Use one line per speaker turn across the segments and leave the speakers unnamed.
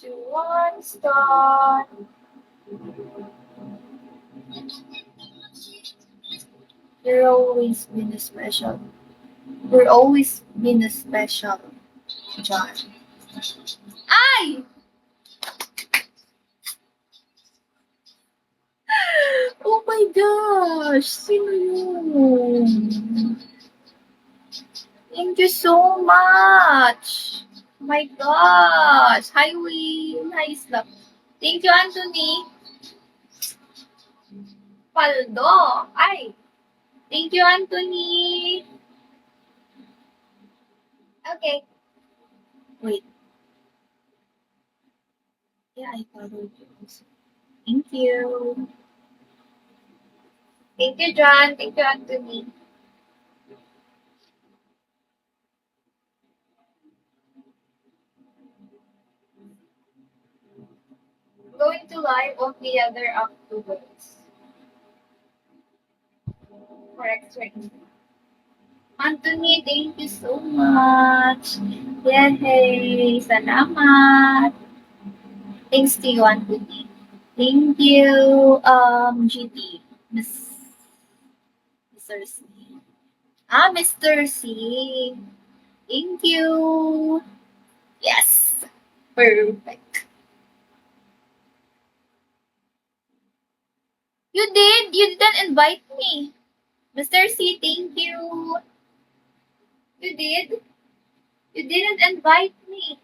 2, 1, start. You're always been a special. You're always been a special, John. Ay! Oh my gosh! Sino yun? Thank you so much! Oh my gosh! Hi, Win! Hi, Slap. Thank you, Anthony. Paldo. Ay! Thank you, Anthony. Okay. Wait. Yeah, I followed you also. Thank you. Thank you, John. Thank you, Anthony. I'm going to live on the other afterwards for extra info. Anthony, thank you so much. Yay! Salamat. Thanks to you, Anthony. Thank you, GT. Miss Mr. C. Ah, Mr. C. Thank you. Yes. Perfect. You did. You didn't invite me. Mr. C, thank you. You did. You didn't invite me.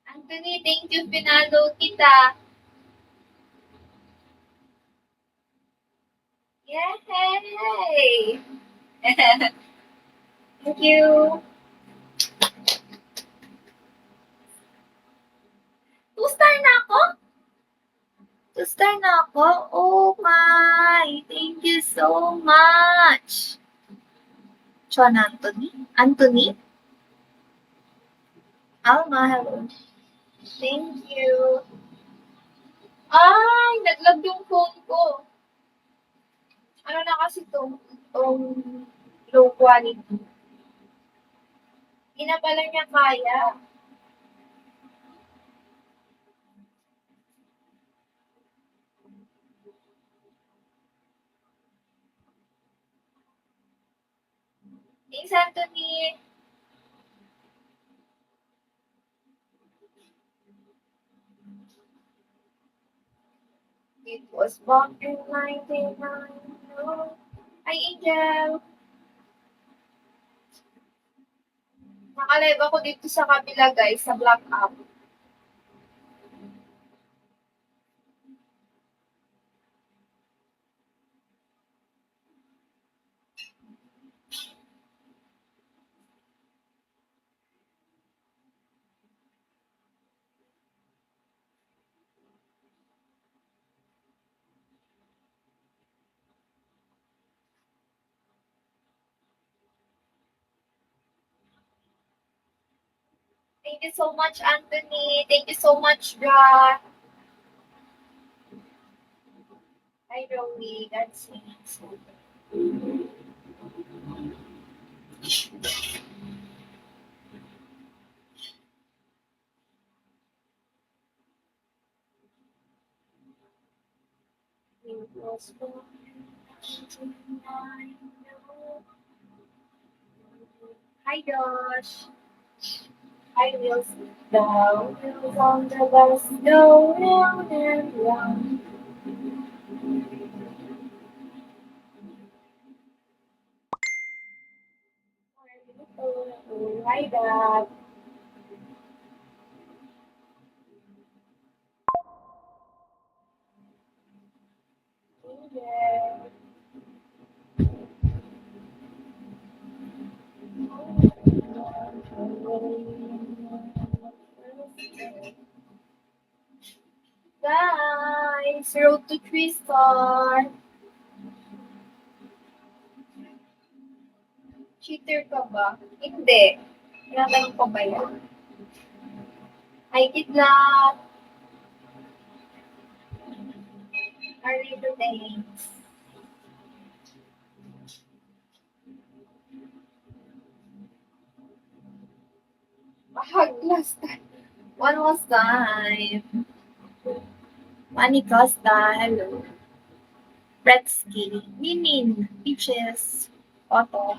Anthony, thank you. Pinalo kita. Yay! Thank you. Two-star na ako? Two-star na ako? Oh my! Thank you so much. John Anthony? Anthony? Alma, hello. Thank you. Ay, naglag yung phone ko. Ano na kasi tong low quality. Hindi na pala niya kaya. Thanks, Anthony. It was back in 99. No. Hi, Angel. Nakalive ako dito sa kabila, guys, sa Black App. Thank you so much, Anthony. Thank you so much, Bra. Hi, Romy. That's it. It was born in 99. No. Hi, Josh. I will sit down. Wheels on the bus go round and round. Hi, Dad. Angel. Guys, road to 3 star. Cheater ka ba? Hindi. Tinatanong ko ba yan? Hi, Kidlat. Are you today? hug last time. One was time. Manny Costa, hello. Bretsky, Minin, Peaches, Otto.